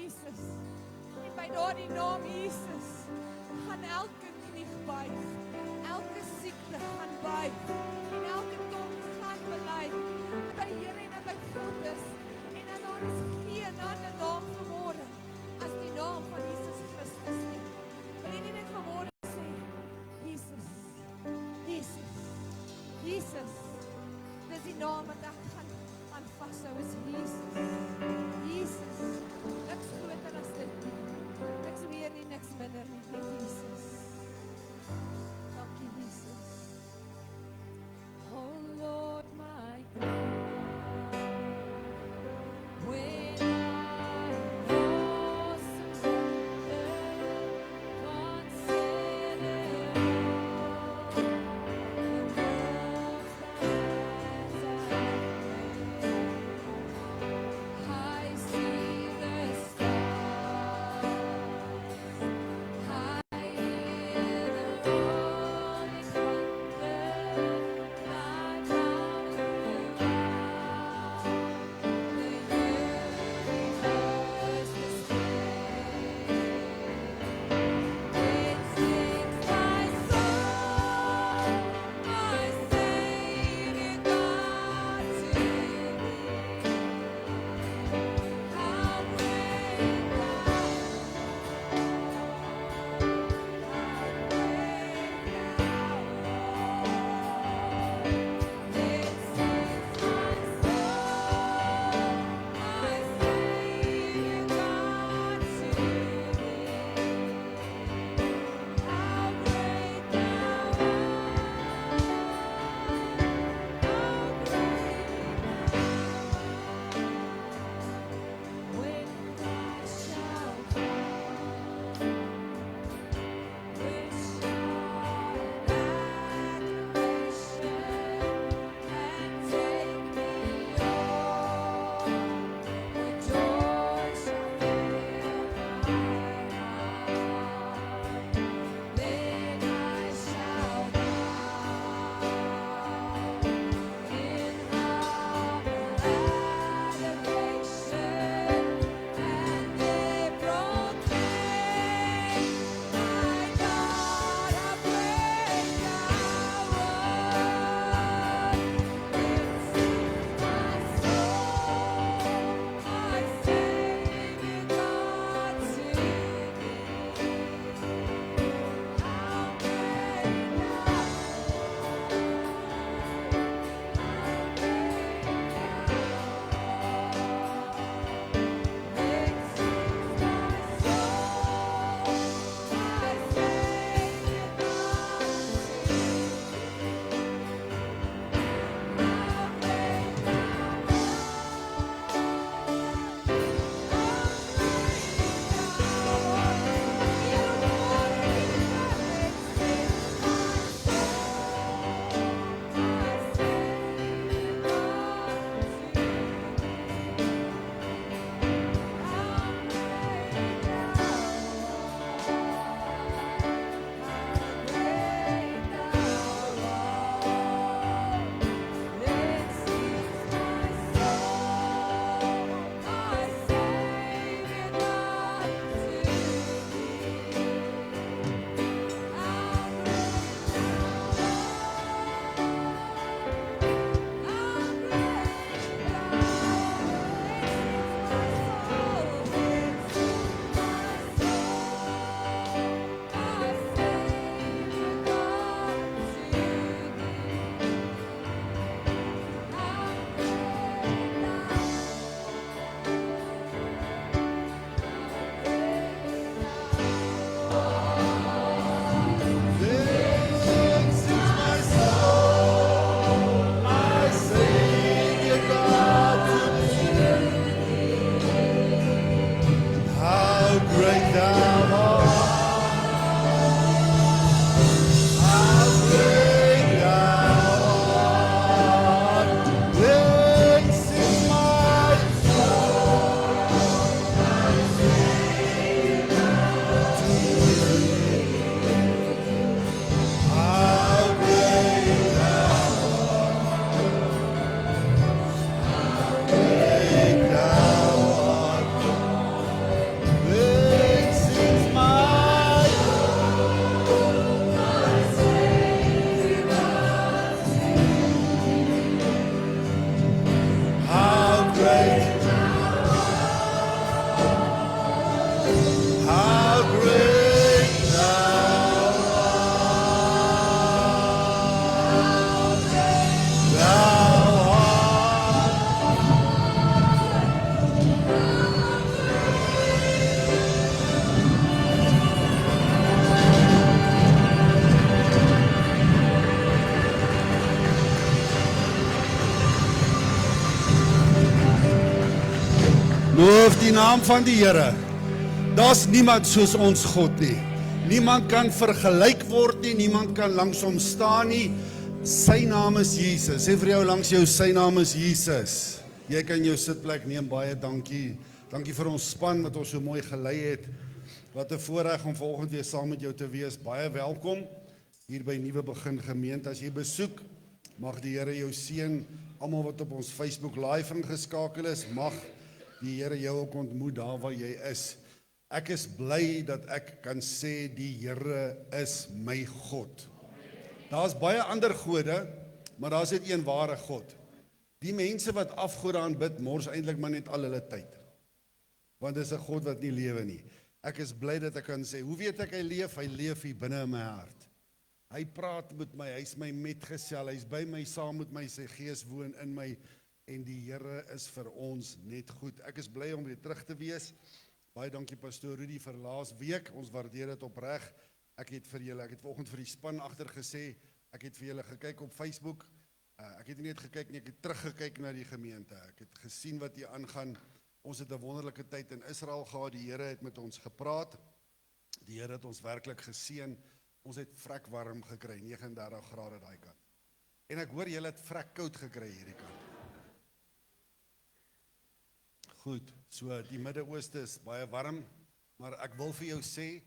Jesus. En by daardie naam Jesus gaan elke knie buig, elke siekte gaan buig en elke tong gaan bely dat hy Here en dat hy God is en dat daar is geen ander naam vanmôre as die naam van Jesus Christus nie. Wil jy nie net vanmôre sê, Jesus, Jesus, Jesus, dis die naam wat ek gaan vashou is Jesus, Jesus, niks groter as dit nie, niks meer nie, niks minder nie, net Jesus. Dankie Jesus. Oh Lord my God, when I was die naam van die Here. Daar's niemand soos ons God nie. Niemand kan vergelyk word nie, niemand kan langs hom staan nie. Sy naam is Jesus. Sê vir jou langs jou, sy naam is Jesus. Jy kan jou sitplek neem, baie dankie. Dankie vir ons span wat ons so mooi gelei het. Wat 'n voorreg om vanoggend weer saam met jou te wees. Baie welkom hier by Nuwe Begin Gemeente. As jy besoek, mag die Here jou seën. Almal wat op ons Facebook live ingeskakel is, mag die Here jou ook ontmoet daar waar jy is. Ek is bly dat ek kan sê die Here is my God. Daar's baie ander gode, maar daar's net een ware God. Die mense wat afgode aanbid, mors eintlik maar net al hulle tyd. Want dis 'n God wat nie lewe nie. Ek is bly dat ek kan sê, hoe weet ek hy leef? Hy leef hier binne in my hart. Hy praat met my, hy's my metgesel, hy's by my, saam met my, sy gees woon in my, en die Here is vir ons net goed. Ek is bly om weer terug te wees. Baie dankie pastoor Rudy vir laas week, ons waardeer dit opreg. Ek het vanoggend vir die span agter gesê, ek het vir julle gekyk op Facebook, ek het nie net gekyk nie, ek het teruggekyk na die gemeente, ek het gesien wat hier aangaan. Ons het 'n wonderlike tyd in Israel gehad, die Here het met ons gepraat, die Here het ons werklik geseën, ons het vrek warm gekry, 39 grade daai kant. En ek hoor julle het vrek koud gekry hierdie kant. Goed, so die Midde-Ooste is baie warm, maar ek wil vir jou sê,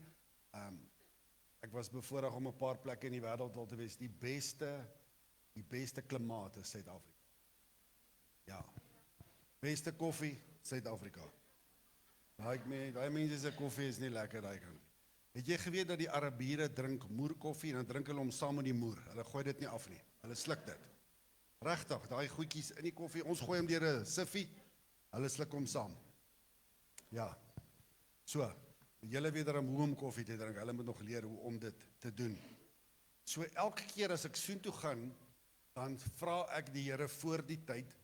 ek was bevoorreg om 'n paar plekke in die wêreld al te wees, die beste klimaat is Suid-Afrika. Ja, beste koffie, Suid-Afrika. Daai mense se koffie is nie lekker daai kant. Het jy geweet dat die Arabiere drink moerkoffie en dan drink hulle hom saam met die moer? Hulle gooi dit nie af nie. Hulle sluk dit. Regtig, daai goedjies in die koffie, ons gooi hom deur 'n siffie, hulle sluk hom saam. Ja. So, julle weet daarom hoe om koffie te drink. Hulle moet nog leer hoe om dit te doen. So elke keer as ek soontoe gaan, dan vra ek die Here voor die tyd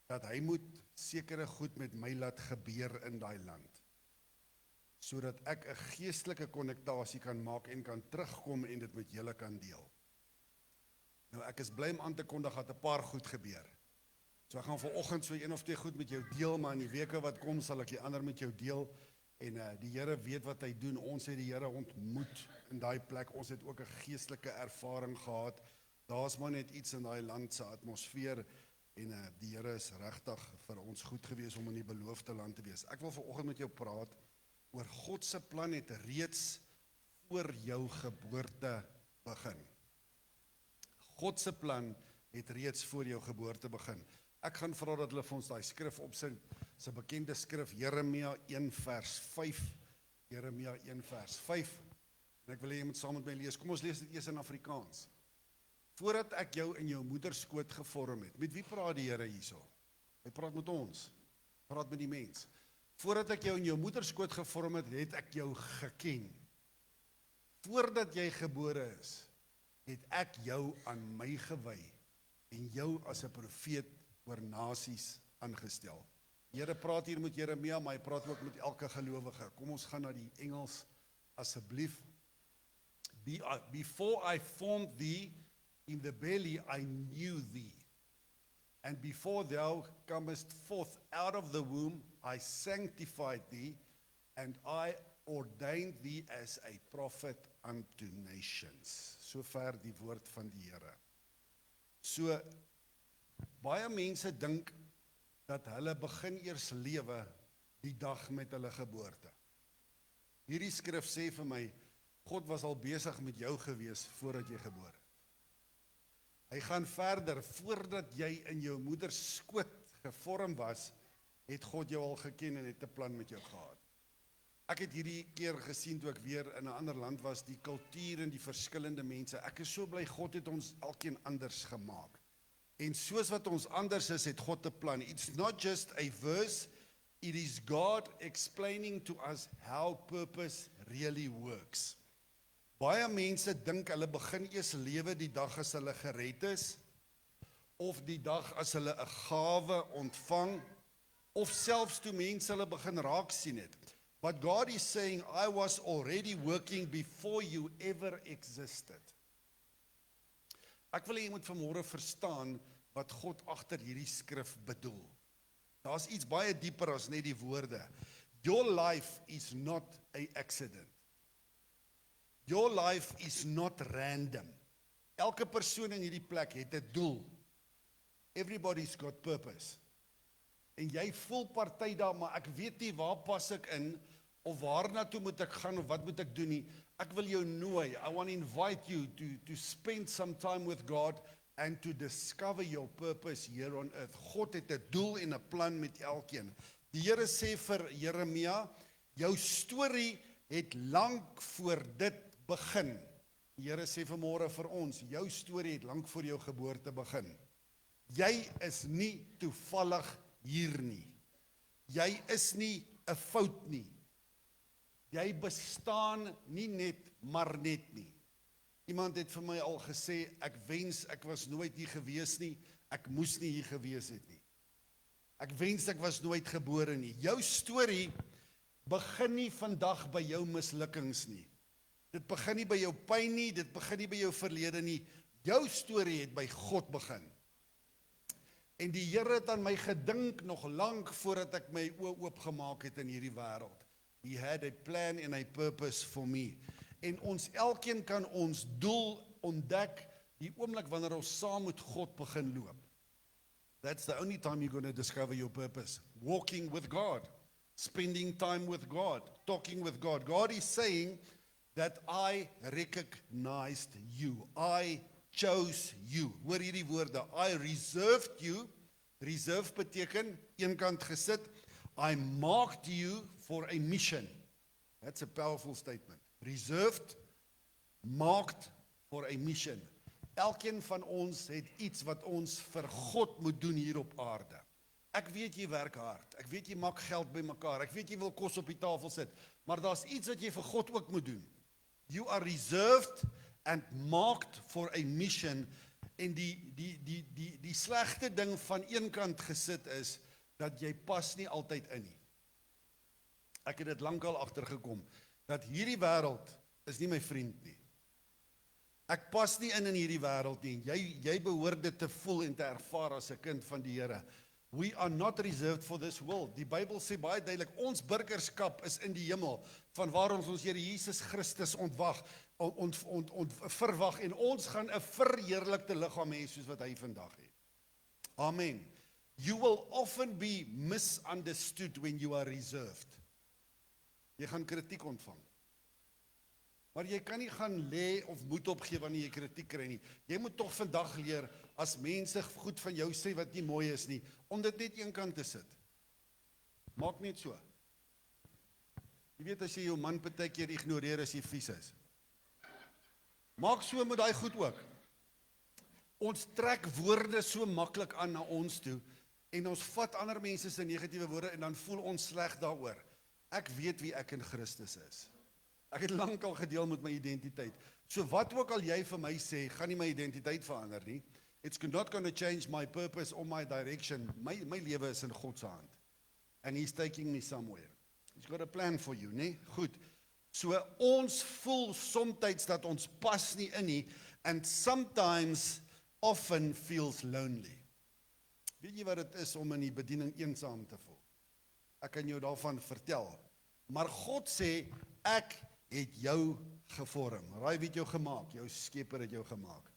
dat hy moet sekere goed met my laat gebeur in daai land, sodat ek 'n geestelike konnektasie kan maak en kan terugkom en dit met julle kan deel. Nou ek is bly om aan te kondig dat 'n paar goed gebeur. So ek gaan vanoggend so een of twee goed met jou deel, maar in die weke wat kom sal ek die ander met jou deel. En die Here weet wat hy doen. Ons het die Here ontmoet in daai plek. Ons het ook 'n geestelike ervaring gehad. Daar's maar net iets in daai land se atmosfeer en die Here is regtig vir ons goed gewees om in die beloofde land te wees. Ek wil vanoggend met jou praat oor God se plan het reeds voor jou geboorte begin. God se plan het reeds voor jou geboorte begin. Ek gaan vra dat hulle vir ons daai skrif opsit, se bekende skrif Jeremia 1 vers 5. Jeremia 1 vers 5. En ek wil hê jy moet saam met my lees. Kom ons lees dit eers in Afrikaans. Voordat ek jou in jou moeder skoot gevorm het. Met wie praat die Here hierso? Hy praat met ons. Praat met die mens. Voordat ek jou in jou moeder skoot gevorm het, het ek jou geken. Voordat jy gebore is, het ek jou aan my gewy en jou as 'n profeet oor nasies aangestel. Die Here praat hier met Jeremia, maar hy praat ook met elke gelowige. Kom ons gaan na die Engels asseblief. Before I formed thee in the belly, I knew thee. And before thou comest forth out of the womb, I sanctified thee, and I ordained thee as a prophet unto nations. Sover die woord van die Here. So, baie mense dink dat hulle begin eers lewe die dag met hulle geboorte. Hierdie skrif sê vir my, God was al besig met jou gewees voordat jy gebore het. Hy gaan verder, voordat jy in jou moeder skoot gevorm was, het God jou al geken en het 'n plan met jou gehad. Ek het hierdie keer gesien toe ek weer in 'n ander land was, die kultuur en die verskillende mense. Ek is so bly God het ons elkeen anders gemaak. En soos wat ons anders is, het God 'n plan. It's not just a verse, it is God explaining to us how purpose really works. Baie mense dink hulle begin eers lewe die dag as hulle gered is, of die dag as hulle 'n gawe ontvang, of selfs toe mense hulle begin raak sien het. But God is saying, I was already working before you ever existed. Ek wil hê jy moet vanmôre verstaan wat God agter hierdie skrif bedoel. Daar's iets baie dieper as net die woorde. Your life is not an accident. Your life is not random. Elke persoon in hierdie plek het 'n doel. Everybody's got purpose. En jy voel party daar, maar ek weet nie waar pas ek in, of waarna toe moet ek gaan, of wat moet ek doen nie. Ek wil jou nooi, I want to invite you to spend some time with God, and to discover your purpose here on earth. God het 'n doel en 'n plan met elkeen. Die Here sê vir Jeremia, jou storie het lank voor dit begin. Die Here sê vanmôre vir ons, jou storie het lank voor jou geboorte begin. Jy is nie toevallig hier nie. Jy is nie 'n fout nie. Jy bestaan nie net, maar net nie. Iemand het vir my al gesê, ek wens ek was nooit hier gewees nie, ek moes nie hier gewees het nie. Ek wens ek was nooit gebore nie. Jou storie begin nie vandag by jou mislukkings nie. Dit begin nie by jou pyn nie, dit begin nie by jou verlede nie. Jou storie het by God begin. En die Here het aan my gedink nog lank voordat ek my oë oopgemaak het in hierdie wêreld. He had a plan and a purpose for me. En ons elkeen kan ons doel ontdek die oomblik wanneer ons saam met God begin loop. That's the only time you're going to discover your purpose. Walking with God, spending time with God, talking with God. God is saying that I recognized you. I chose you. Hoor hierdie woorde. I reserved you. Reserve beteken eenkant gesit. I marked you for a mission. That's a powerful statement. Reserved, marked for a mission. Elkeen van ons het iets wat ons vir God moet doen hier op aarde. Ek weet jy werk hard, ek weet jy maak geld bymekaar, ek weet jy wil kos op die tafel sit, maar daar's iets wat jy vir God ook moet doen. You are reserved and marked for a mission. En die slegte ding van een kant gesit is, dat jy pas nie altyd in nie. Ek het dit lankal agtergekom, dat hierdie wêreld is nie my vriend nie. Ek pas nie in hierdie wêreld nie. Jy behoort dit te voel en te ervaar as 'n kind van die Here. We are not reserved for this world. Die Bybel sê baie duidelik, ons burgerskap is in die hemel, van waar ons Here Jesus Christus verwag, en ons gaan 'n verheerlikte liggaam hê soos wat hy vandag het. Amen. You will often be misunderstood when you are reserved. Jy gaan kritiek ontvang. Maar jy kan nie gaan lê of moed opgee wanneer jy kritiek kry nie. Jy moet tog vandag leer, as mense goed van jou sê wat nie mooi is nie, om dit net eenkant te sit. Maak net so. Jy weet as jy jou man partykeer ignoreer as hy vies is. Maak so met daai goed ook. Ons trek woorde so maklik aan na ons toe, en ons vat ander mense se negatiewe woorde, en dan voel ons sleg daaroor. Ek weet wie ek in Christus is. Ek het lankal gedeel met my identiteit. So wat ook al jy vir my sê, gaan nie my identiteit verander nie. It's not going to change my purpose or my direction. My lewe is in God se hand. And he's taking me somewhere. He's got a plan for you, nee? Goed. So ons voel soms dat ons pas nie in nie, and sometimes often feels lonely. Weet jy wat dit is om in die bediening eensaam te voel? Ek kan jou daarvan vertel. Maar God sê, ek het jou gevorm. Raai wie het jou gemaak? Jou Skepper het jou gemaak.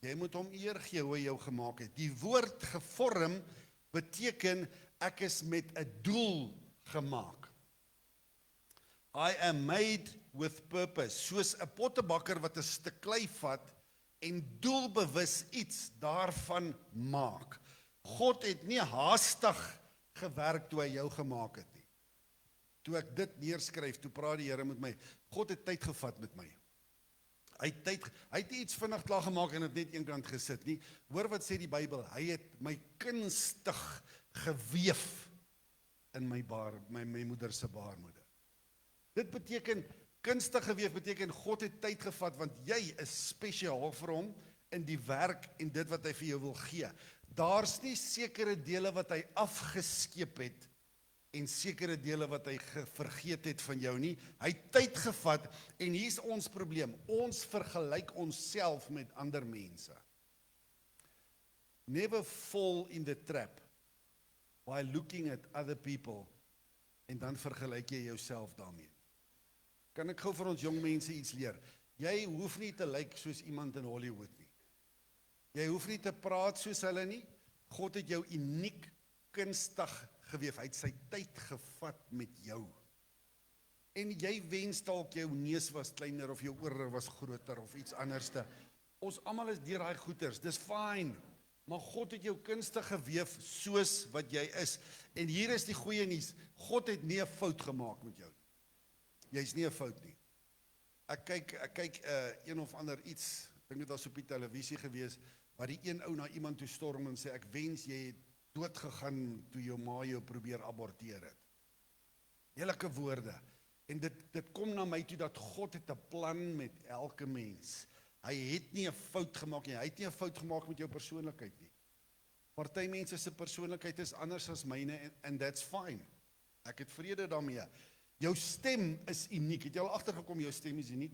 Jy moet hom eer gee hoe hy jou gemaak het. Die woord gevorm beteken ek is met 'n doel gemaak. I am made with purpose. Soos 'n pottebakker wat 'n stuk klei vat en doelbewus iets daarvan maak. God het nie haastig gewerk toe hy jou gemaak het nie. Toe ek dit neerskryf, toe praat die Here met my. God het tyd gevat met my. Hy het iets vinnig klaar gemaak en het net eenkant gesit nie. Hoor wat sê die Bybel, hy het my kunstig geweef in my moeder se baarmoeder. Dit beteken, kunstig geweef beteken God het tyd gevat, want jy is spesiaal vir hom in die werk en dit wat hy vir jou wil gee. Daar's nie sekere dele wat hy afgeskeep het en sekere dele wat hy vergeet het van jou nie. Hy het tyd gevat, en hier's ons probleem. Ons vergelyk onsself met ander mense. Never fall in the trap by looking at other people en dan vergelyk jy jouself daarmee. Kan ek gou vir ons jong mense iets leer? Jy hoef nie te lyk soos iemand in Hollywood nie. Jy hoef nie te praat soos hulle nie. God het jou uniek, kunstig geweef. Hy het sy tyd gevat met jou. En jy wens dalk jou neus was kleiner of jou ore was groter of iets anderste. Ons almal is deur daai goeters, dis fyn. Maar God het jou kunstig geweef soos wat jy is. En hier is die goeie nuus, God het nie 'n fout gemaak met jou. Jy's nie 'n fout nie. Ek kyk een of ander iets, ek dink dit was op die televisie gewees, waar die een ou na iemand toe storm en sê, ek wens jy het dood gegaan toe jou ma jou probeer aborteer het. Heerlike woorde. En dit kom na my toe dat God het 'n plan met elke mens. Hy het nie 'n fout gemaak nie. Hy het nie 'n fout gemaak met jou persoonlikheid nie. Party mense se persoonlikheid is anders as myne and that's fine. Ek het vrede daarmee. Jou stem is uniek. Het jy al agtergekom jou stem is uniek?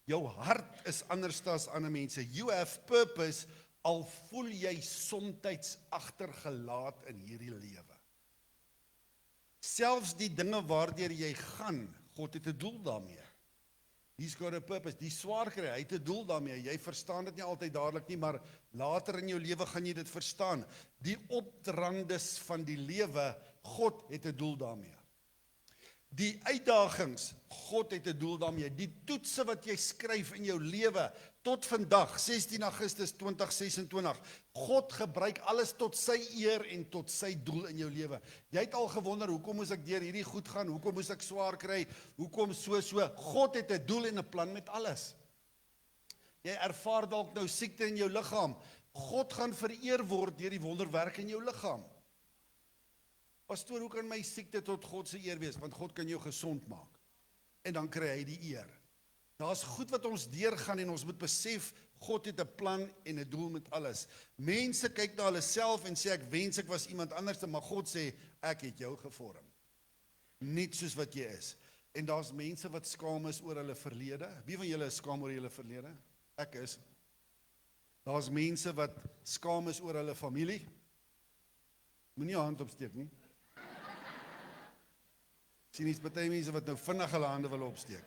Jou hart is anders as ander mense. You have purpose, al voel jy somtyds agtergelaat in hierdie lewe. Selfs die dinge waardeur jy gaan, God het 'n doel daarmee. He's got a purpose. Die swaar kry, hy het 'n doel daarmee. Jy verstaan dit nie altyd dadelik nie, maar later in jou lewe gaan jy dit verstaan. Die opdranges van die lewe, God het 'n doel daarmee. Die uitdagings, God het 'n doel daarmee. Die toetse wat jy skryf in jou lewe tot vandag, 16 Augustus 2026. God gebruik alles tot sy eer en tot sy doel in jou lewe. Jy het al gewonder, hoekom moes ek deur hierdie goed gaan? Hoekom moes ek swaar kry? Hoekom so? God het 'n doel en 'n plan met alles. Jy ervaar dalk nou siekte in jou liggaam. God gaan vereer word deur die wonderwerk in jou liggaam. Pastoor, hoe kan my siekte tot God se eer wees? Want God kan jou gesond maak. En dan kry hy die eer. Daar's goed wat ons deurgaan en ons moet besef, God het 'n plan en 'n doel met alles. Mense kyk na hulle self en sê, ek wens ek was iemand anders, maar God sê, ek het jou gevorm. Net soos wat jy is. En daar's mense wat skaam is oor hulle verlede. Wie van julle is skaam oor julle verlede? Ek is. Daar's mense wat skaam is oor hulle familie. Moenie jou hand opsteek nie. Sien iets party mense wat nou vinnig hulle hande wil opsteek.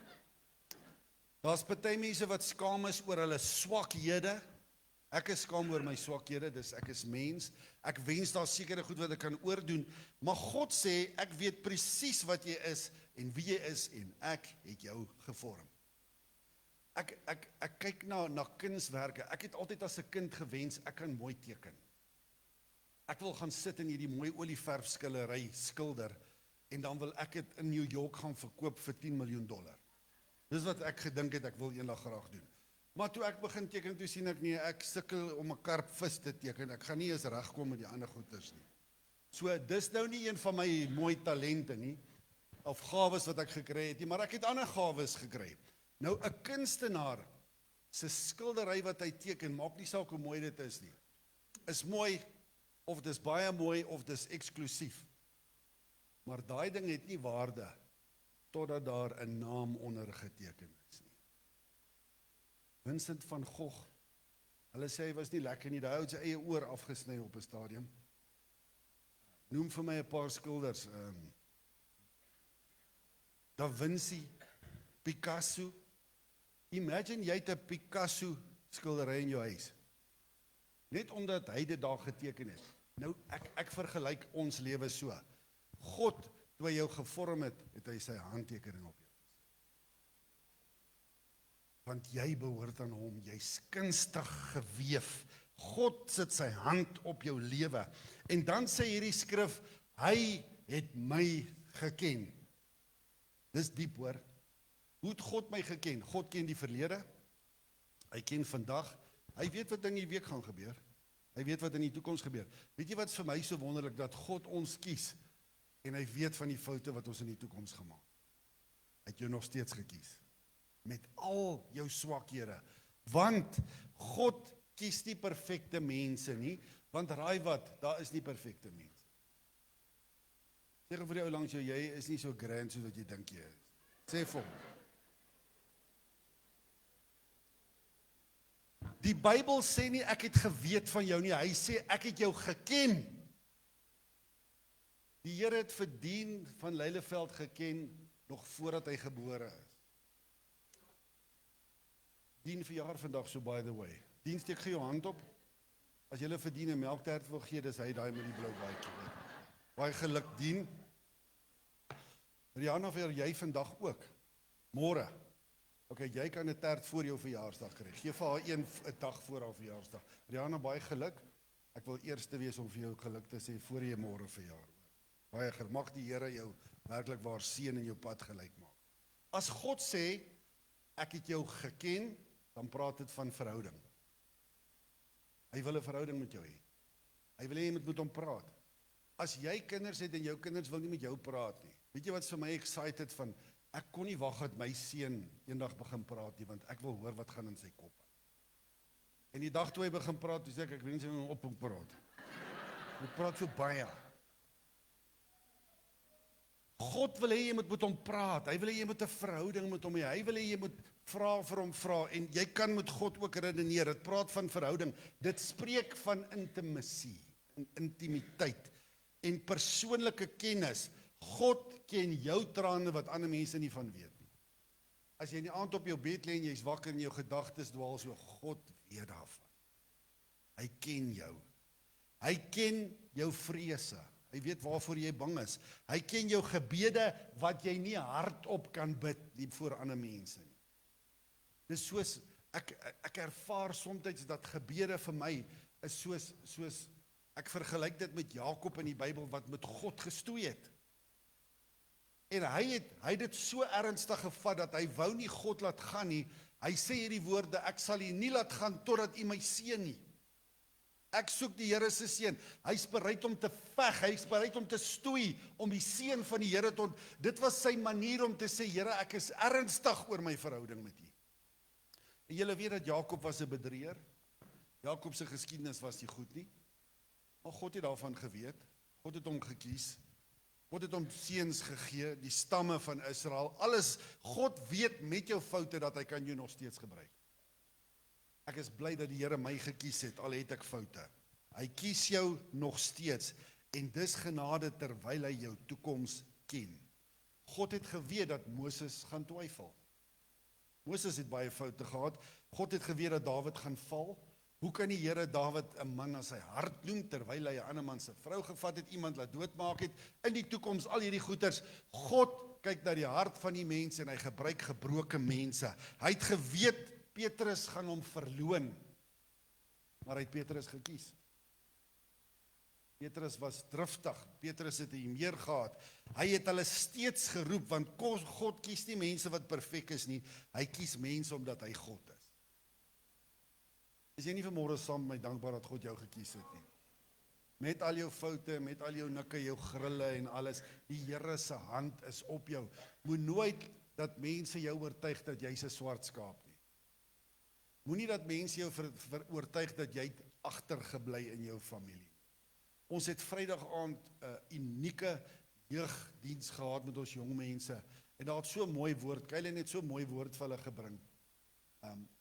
Daar's party mense wat skaam is oor hulle swakhede. Ek is skaam oor my swakhede, dis ek is mens. Ek wens daar sekere goed wat ek kan oordoen, maar God sê ek weet presies wat jy is en wie jy is en ek het jou gevorm. Ek kyk na kunswerke. Ek het altyd as 'n kind gewens ek kan mooi teken. Ek wil gaan sit in hierdie mooi olieverfskillery skilder en dan wil ek dit in New York gaan verkoop vir $10 miljoen. Dis wat ek gedink het ek wil eendag graag doen. Maar toe ek begin teken, toe sien ek nee, ek sukkel om 'n karpvis te teken. Ek gaan nie eens regkom met die ander goeters nie. So dis nou nie een van my mooi talente nie of gawes wat ek gekry het nie, maar ek het ander gawes gekry. Nou 'n kunstenaar se skildery wat hy teken, maak nie saak hoe mooi dit is nie. Is mooi of dis baie mooi of dis eksklusief. Maar daai ding het nie waarde totdat daar 'n naam onder geteken is nie. Vincent van Gogh, hulle sê hy was nie lekker nie, hy het sy eie oor afgesny op 'n stadium. Noem vir my 'n paar skilders. Da Vinci, Picasso. Imagine jy het 'n Picasso skildery in jou huis. Net omdat hy dit daar geteken het. Nou, ek vergelyk ons lewe so. God, toe hy jou gevorm het, het hy sy handtekening op jou. Want jy behoort aan hom, jy's kunstig geweef. God sit sy hand op jou lewe. En dan sê hierdie skrif, hy het my geken. Dis diep hoor. Hoe het God my geken? God ken die verlede. Hy ken vandag. Hy weet wat in die week gaan gebeur. Hy weet wat in die toekoms gebeur. Weet jy wat is vir my so wonderlik, dat God ons kies en hy weet van die foute wat ons in die toekoms gemaak. Hy het jou nog steeds gekies. Met al jou swakhede. Want God kies nie perfekte mense nie, want raai wat, daar is nie perfekte mense. Sê vir die ou langs jou, jy is nie so grand soos wat jy dink jy is. Sê vir hom. Die Bybel sê nie ek het geweet van jou nie, hy sê ek het jou geken. Die Here het vir Dien van Lelieveld geken nog voordat hy gebore is. Dien verjaar vandag, so by the way. Dien, steek gee jou hand op. As jy vir Dien 'n melktert wil gee, dis hy daai met die blou baadjie. Baie geluk, Dien. Rihanna, vir jy vandag ook. Môre. OK, jy kan 'n tert voor jou verjaarsdag kry. Gee vir haar een dag voor haar verjaarsdag. Rihanna, baie geluk. Ek wil eerste wees om vir jou geluk te sê voor jy môre verjaar. Baie geluk. Mag die Here jou werklik waar seën in jou pad gelyk maak. As God sê, ek het jou geken, dan praat dit van verhouding. Hy wil 'n verhouding met jou hê. Hy wil hê jy moet met hom praat. As jy kinders het en jou kinders wil nie met jou praat nie. Weet jy wat vir my excited van, ek kon nie wag dat my seun eendag begin praat nie, want ek wil hoor wat gaan in sy kop. En die dag toe hy begin praat, toe sê ek wens hy moet op hom praat. Hy praat so baie. God wil hê jy moet met hom praat. Hy wil hê jy moet 'n verhouding met hom hê. Hy wil hê jy moet vra vir hom vra en jy kan met God ook redeneer. Dit praat van verhouding. Dit spreek van intimasie, intimiteit en persoonlike kennis. God ken jou trane wat ander mense nie van weet nie. As jy in die aand op jou bed lê en jy's wakker en jou gedagtes dwaal so, God weet daarvan. Hy ken jou. Hy ken jou vrese. Hy weet waarvoor jy bang is. Hy ken jou gebede wat jy nie hardop kan bid nie voor ander mense nie. Dis soos ek ervaar soms dat gebede vir my is soos ek vergelyk dit met Jakob in die Bybel wat met God gestoei het. En hy het dit so ernstig gevat dat hy wou nie God laat gaan nie. Hy sê hierdie woorde, ek sal u nie laat gaan totdat u my seën nie. Ek soek die Here se seën. Hy's bereid om te veg, hy's bereid om te stoei, om die seën van die Here te ont. Dit was sy manier om te sê, Here, ek is ernstig oor my verhouding met u. En julle weet dat Jakob was 'n bedrieër. Jakob se geskiedenis was nie goed nie. Maar God het daarvan geweet. God het hom gekies. God het hom seuns gegee, die stamme van Israel. Alles, God weet met jou foute dat hy kan jou nog steeds gebruik. Ek is bly dat die Here my gekies het, al het ek foute. Hy kies jou nog steeds en dis genade terwyl hy jou toekoms ken. God het geweet dat Moses gaan twyfel. Moses het baie foute gehad. God het geweet dat Dawid gaan val. Hoe kan die Here Dawid 'n man na sy hart noem terwyl hy 'n ander man se vrou gevat het, iemand laat doodmaak het, in die toekoms al hierdie goeters. God kyk na die hart van die mense en hy gebruik gebroke mense. Hy het geweet Petrus gaan hom verloon, maar hy het Petrus gekies. Petrus was driftig, Petrus het nie meer gehad. Hy het hulle steeds geroep, want God kies nie mense wat perfek is nie, hy kies mense omdat hy God is. Is jy nie vanmôre saam met my dankbaar dat God jou gekies het nie? Met al jou foute, met al jou nikke, jou grille en alles, die Here se hand is op jou. Moet nooit dat mense jou oortuig dat jy's 'n swart skaap nie. Moenie dat mense jou oortuig dat jy agtergebly in jou familie. Ons het Vrydag aand 'n unieke jeugdiens gehad met ons jong mense en daar het so 'n mooi woord, Kylie het so 'n mooi woord vir hulle gebring.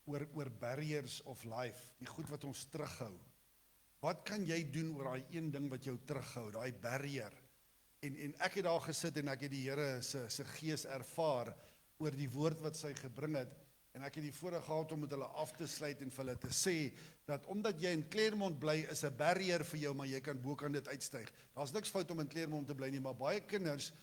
Oor barriers of life, die goed wat ons terughou. Wat kan jy doen oor daai een ding wat jou terughou, daai barrier? En ek het daar gesit en ek het die Here se gees ervaar oor die woord wat sy gebring het. En ek het die voorreg gehad om met hulle af te sluit en vir hulle te sê dat omdat jy in Claremont bly is 'n barrier vir jou, maar jy kan bo kan dit uitstyg. Daar's niks fout om in Claremont te bly nie, maar baie kinders,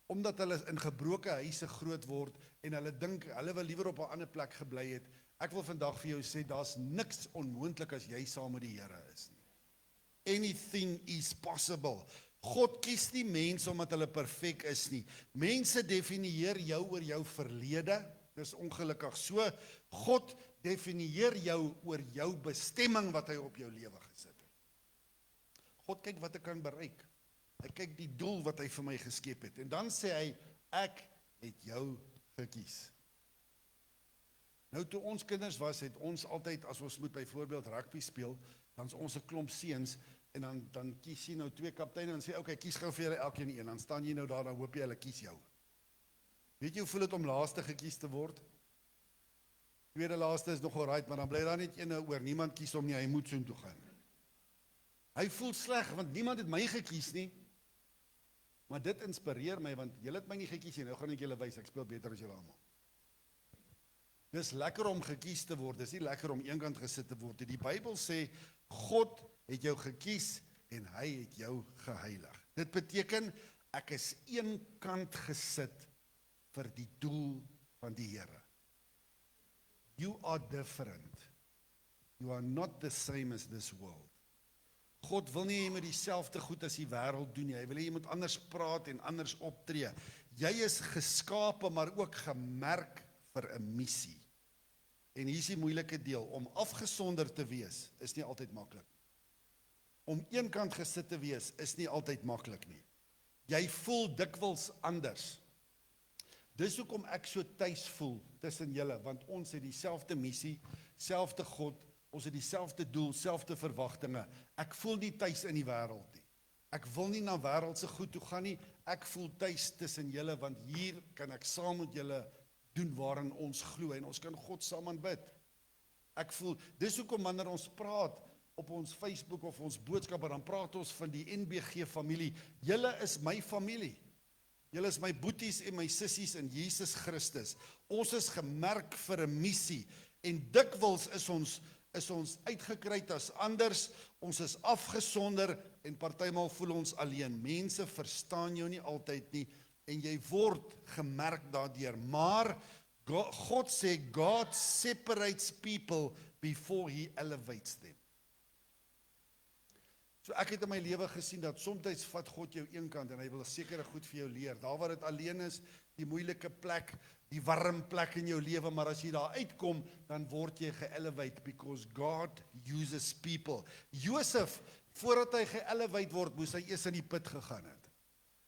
omdat hulle in gebroke huise groot word en hulle dink hulle wil liewer op 'n ander plek gebly het. Ek wil vandag vir jou sê daar's niks onmoontlik as jy saam met die Here is nie. Anything is possible. God kies nie mense omdat hulle perfek is nie. Mense definieer jou oor jou verlede. Dis ongelukkig so. God definieer jou oor jou bestemming wat hy op jou lewe gesit het. God kyk wat ek kan bereik. Hy kyk die doel wat hy vir my geskep het. En dan sê hy, ek het jou gekies. Nou toe ons kinders was, het ons altyd, as ons moet byvoorbeeld rugby speel, dan is ons 'n klomp seuns, en dan kies jy nou 2 kapteine en sê, okay, kies gou vir julle elkeen een, dan staan jy nou daar, dan hoop jy hulle kies jou. Weet jy hoe voel dit om laaste gekies te word? Tweede laaste is nog alright, maar dan bly daar net een oor, niemand kies hom nie, hy moet so toe gaan. Hy voel sleg, want niemand het my gekies nie. Maar dit inspireer my, want julle het my nie gekies nie, nou gaan ek julle wys, ek speel beter as julle almal. Dis lekker om gekies te word, dis nie lekker om eenkant gesit te word. Die Bybel sê, God het jou gekies en hy het jou geheilig. Dit beteken, ek is eenkant gesit vir die doel van die Here. You are different. You are not the same as this world. God wil nie jy moet dieselfde goed as die wêreld doen nie. Hy wil jy moet anders praat en anders optree. Jy is geskape, maar ook gemerk vir 'n missie. En hier is die moeilike deel, om afgesonder te wees is nie altyd maklik. Om eenkant gesit te wees is nie altyd maklik nie. Jy voel dikwels anders. Dis hoekom ek so tuis voel tussen julle, want ons het dieselfde missie, selfde God, ons het dieselfde doel, selfde verwagtinge. Ek voel nie tuis in die wêreld nie. Ek wil nie na wêreldse goed toe gaan nie. Ek voel tuis tussen julle, want hier kan ek saam met julle doen waarin ons glo en ons kan God saam aanbid. Ek voel, dis hoekom wanneer ons praat op ons Facebook of ons boodskappe, dan praat ons van die NBG familie. Julle is my familie. Julle is my boeties en my sissies in Jesus Christus. Ons is gemerk vir 'n missie en dikwels is ons uitgekry as anders, ons is afgesonder en partymal voel ons alleen. Mense verstaan jou nie altyd nie en jy word gemerk daardeur. Maar God sê, God separates people before he elevates them. So ek het in my lewe gesien dat soms vat God jou eenkant en hy wil sekere goed vir jou leer. Daar waar dit alleen is, die moeilike plek, die warm plek in jou lewe, maar as jy daar uitkom, dan word jy ge-elevate because God uses people. Josef, voordat hy ge-elevate word, moes hy eers in die put gegaan het.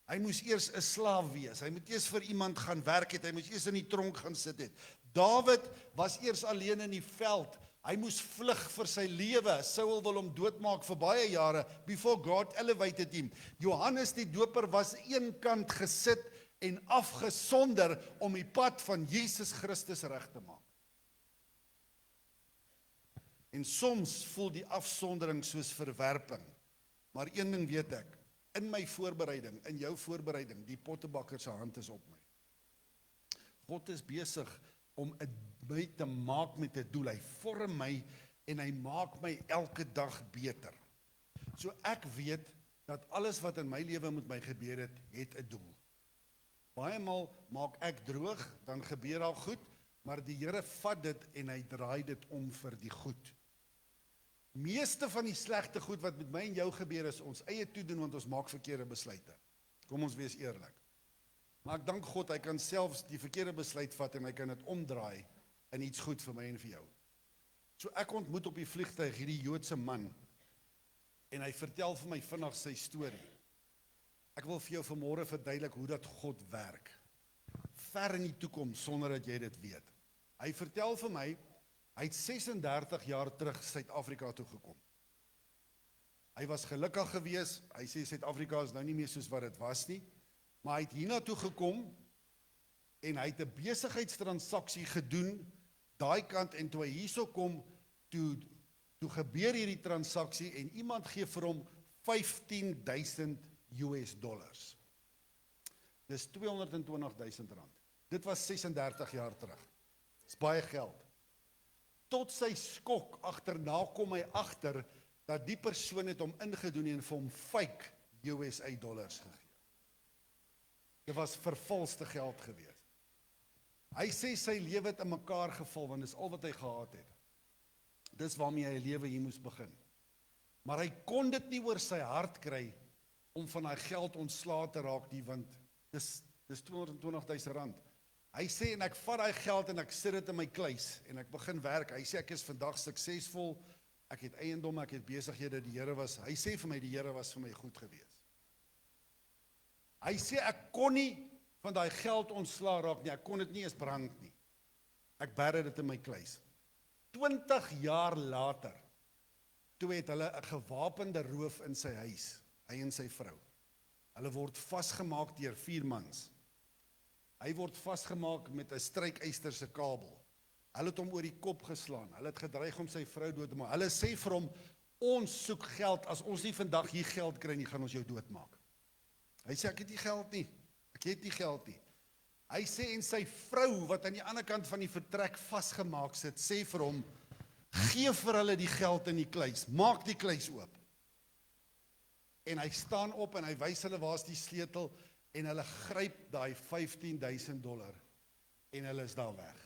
Hy moes eers 'n slaaf wees, hy moet eers vir iemand gaan werk het, hy moes eers in die tronk gaan sit het. David was eers alleen in die veld, hy moes vlug vir sy lewe, Saul wil hom doodmaak vir baie jare, before God elevated him. Johannes die doper was eenkant gesit en afgesonder om die pad van Jesus Christus reg te maak. En soms voel die afsondering soos verwerping, maar een ding weet ek, in my voorbereiding, in jou voorbereiding, die pottebakker se hand is op my. God is besig om my te maak met 'n doel. Hy vorm my en hy maak my elke dag beter. So ek weet dat alles wat in my lewe met my gebeur het 'n doel. Baie maal maak ek droog, dan gebeur daar goed, maar die Here vat dit en hy draai dit om vir die goed. Meeste van die slegte goed wat met my en jou gebeur is ons eie toedoen, want ons maak verkeerde besluite. Kom ons wees eerlik. Maar ek dank God, hy kan selfs die verkeerde besluit vat en hy kan dit omdraai in iets goed vir my en vir jou. So ek ontmoet op die vliegtuig hierdie Joodse man en hy vertel vir my vinnig sy storie. Ek wil vir jou vanmôre verduidelik hoe dat God werk. Ver in die toekoms sonder dat jy dit weet. Hy vertel vir my, hy het 36 jaar terug Suid-Afrika toe gekom. Hy was gelukkig geweest, hy sê Suid-Afrika is nou nie meer soos wat dit was nie, maar hy het hiernatoe gekom en hy het 'n besigheidstransaksie gedoen daai kant en toe hy hierso kom, toe gebeur hierdie transaksie en iemand gee vir hom $15,000. Dis R220,000. Dit was 36 jaar terug. Dis baie geld. Tot sy skok agterna kom hy agter dat die persoon het hom ingedoen en vir hom fake $dollars gegee. Dit was vervalste geld gewees. Hy sê sy lewe het in mekaar geval want dis al wat hy gehad het. Dis waarmee hy lewe hier moes begin. Maar hy kon dit nie oor sy hart kry om van daai geld ontslae te raak nie, want dis R220,000. Hy sê en ek vat daai geld en ek sit dit in my kluis en ek begin werk. Hy sê ek is vandag suksesvol. Ek het eiendomme, ek het besighede, hy sê vir my die Here was vir my goed geweest. Hy sê ek kon nie van daai geld ontslae raak nie, ek kon dit nie eens brand nie. Ek bære dit in my kluis. 20 jaar later, toe het hulle 'n gewapende roof in sy huis, hy en sy vrou. Hulle word vasgemaak deur 4 mans. Hy word vasgemaak met 'n strykyster se kabel. Hulle het hom oor die kop geslaan. Hulle het gedreig om sy vrou dood te maak. Hulle sê vir hom, ons soek geld, as ons nie vandag hier geld kry nie, gaan ons jou doodmaak. Hy sê, ek het nie geld nie. Ek het nie geld nie. Hy sê, en sy vrou, wat aan die ander kant van die vertrek vasgemaak sit, sê vir hom, gee vir hulle die geld in die kluis, maak die kluis oop. En hy staan op en hy wys hulle waar is die sleutel, en hulle gryp daai $15,000 en hulle is daar weg.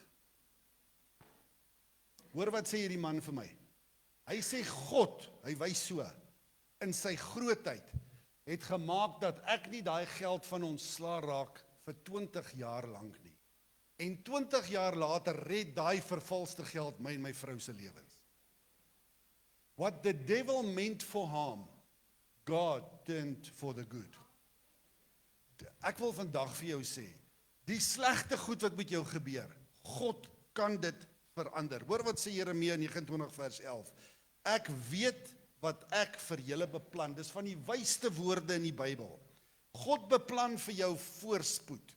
Hoor wat sê hierdie man vir my? Hy sê God, hy wys so, in sy grootheid, het gemaak dat ek nie daai geld van ontslaa raak vir 20 jaar lank nie. En 20 jaar later red daai vervalste geld my en my vrou se lewens. What the devil meant for harm, God turned for the good. Ek wil vandag vir jou sê, die slegte goed wat met jou gebeur, God kan dit verander. Hoor wat sê Jeremia 29 vers 11. Ek weet wat ek vir julle beplan. Dis van die wysste woorde in die Bybel. God beplan vir jou voorspoed.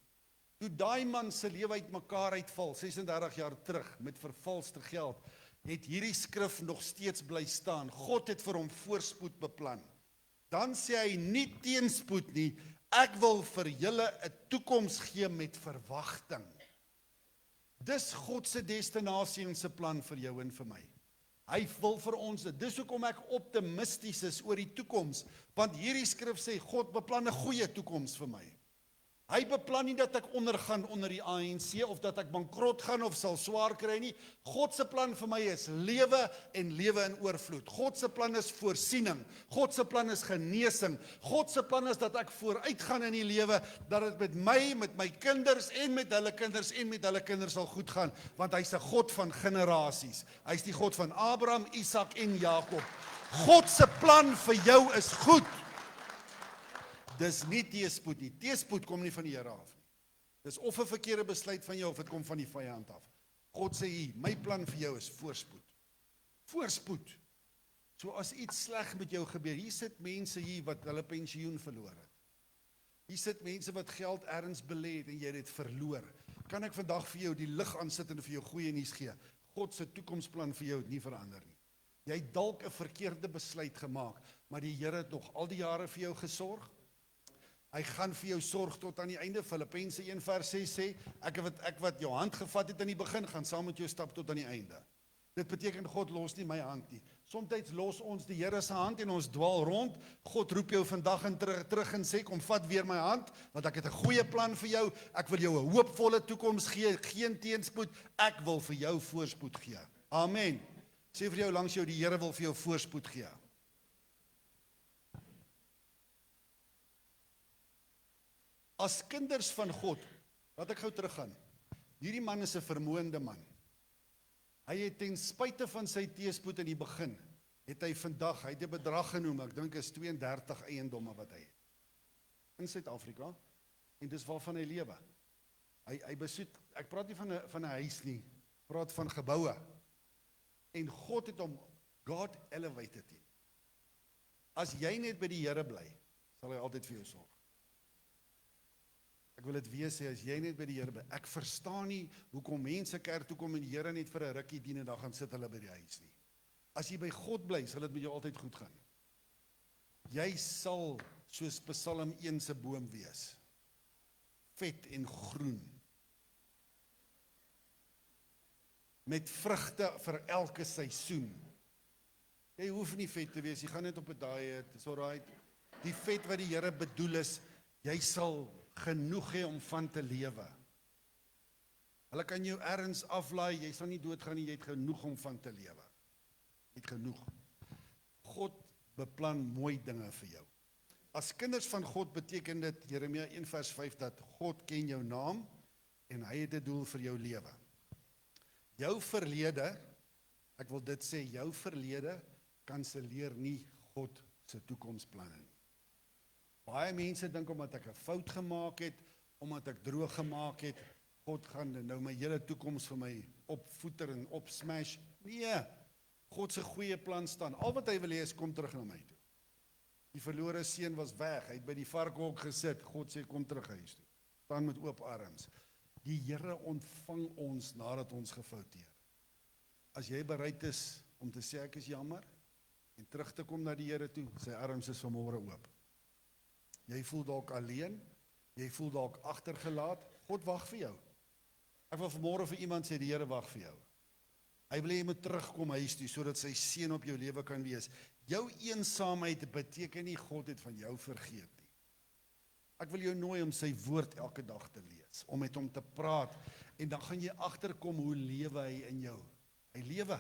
Toe daai man se lewe uitmekaar uitval, 36 jaar terug, met vervalste geld, het hierdie skrif nog steeds bly staan. God het vir hom voorspoed beplan. Dan sê hy nie teenspoed nie, ek wil vir julle 'n toekoms gee met verwagting. Dis God se destinasie en se plan vir jou en vir my. Hy wil vir ons dit. Dis hoekom ek optimisties is oor die toekoms, want hierdie skrif sê God beplan 'n goeie toekoms vir my. Hy beplan nie dat ek ondergaan onder die ANC of dat ek bankrot gaan of sal swaar kry nie. God se plan vir my is lewe en lewe in oorvloed. God se plan is voorsiening. God se plan is genesing. God se plan is dat ek vooruit gaan in die lewe, dat dit met my kinders en met hulle kinders en met hulle kinders sal goed gaan, want hy's 'n God van generasies. Hy's die God van Abraham, Isak en Jakob. God se plan vir jou is goed. Dis nie teëspoed nie. Teëspoed kom nie van die Here af nie. Dis of 'n verkeerde besluit van jou of dit kom van die vyand af. God sê hier, my plan vir jou is voorspoed. Voorspoed. So as iets sleg met jou gebeur, hier sit mense hier wat hulle pensioen verloor het. Hier sit mense wat geld ergens belê het en jy het dit verloor. Kan ek vandag vir jou die lig aansit en vir jou goeie nuus gee? God se toekomsplan vir jou het nie verander nie. Jy het dalk 'n verkeerde besluit gemaak, maar die Here het nog al die jare vir jou gesorg. Hy gaan vir jou sorg tot aan die einde. Filippense 1 vers 6 sê, ek wat jou hand gevat het in die begin, gaan saam met jou stap tot aan die einde. Dit beteken God los nie my hand nie. Somstyds los ons die Here se hand en ons dwaal rond. God roep jou vandag en terug en sê, kom vat weer my hand, want ek het 'n goeie plan vir jou. Ek wil jou 'n hoopvolle toekoms gee, geen teenspoed. Ek wil vir jou voorspoed gee. Amen. Sê vir jou langs jou, die Here wil vir jou voorspoed gee. As kinders van God, laat ek gou teruggaan. Hierdie man is 'n vermoënde man. Hy het ten spyte van sy teëspoed in die begin, het hy vandag, hy het 'n bedrag genoem, ek dink is 32 eiendomme wat hy het. In Suid-Afrika, en dis waarvan hy lewe. Hy besoek, ek praat nie van 'n huis nie, praat van geboue. En God het hom, God elevated him. As jy net by die Here bly, sal hy altyd vir jou sorg. Ek wil dit weer sê, as jy net by die Here bly, ek verstaan nie hoekom mense kerk toe kom en die Here net vir 'n rukkie dien en dan gaan sit hulle by die huis nie. As jy by God bly, sal dit met jou altyd goed gaan. Jy sal soos Psalm 1 se boom wees. Vet en groen. Met vrugte vir elke seisoen. Jy hoef nie vet te wees, jy gaan net op 'n diet, it's alright. Die vet wat die Here bedoel is, jy sal genoeg hê om van te lewe. Hulle kan jou ergens aflaai, jy sal nie doodgaan nie, jy het genoeg om van te lewe. Jy het genoeg. God beplan mooi dinge vir jou. As kinders van God beteken dit, Jeremia 1 vers 5, dat God ken jou naam en hy het 'n doel vir jou lewe. Jou verlede, ek wil dit sê, jou verlede kanselleer nie God se toekomsplanne nie. Baie mense dink omdat ek 'n fout gemaak het, omdat ek droog gemaak het, God gaan nou my hele toekoms vir my opvoeter en opsmash. Nee, God se goeie plan staan. Al wat hy wil hê is kom terug na my toe. Die verlore seun was weg, hy het by die varkhok gesit. God sê kom terug huis toe. Staan met oop arms. Die Here ontvang ons nadat ons gefouteer. As jy bereid is om te sê ek is jammer en terug te kom na die Here toe, sy arms is vanmôre oop. Jy voel dalk alleen, jy voel dalk agtergelaat. God wag vir jou. Ek wil vanmôre vir iemand sê, die Here wag vir jou. Hy wil hê jy moet terugkom huis toe, sodat sy seën op jou lewe kan wees. Jou eensaamheid beteken nie God het van jou vergeet nie. Ek wil jou nooi om sy woord elke dag te lees, om met hom te praat, en dan gaan jy agterkom hoe lewe hy in jou. Hy lewe.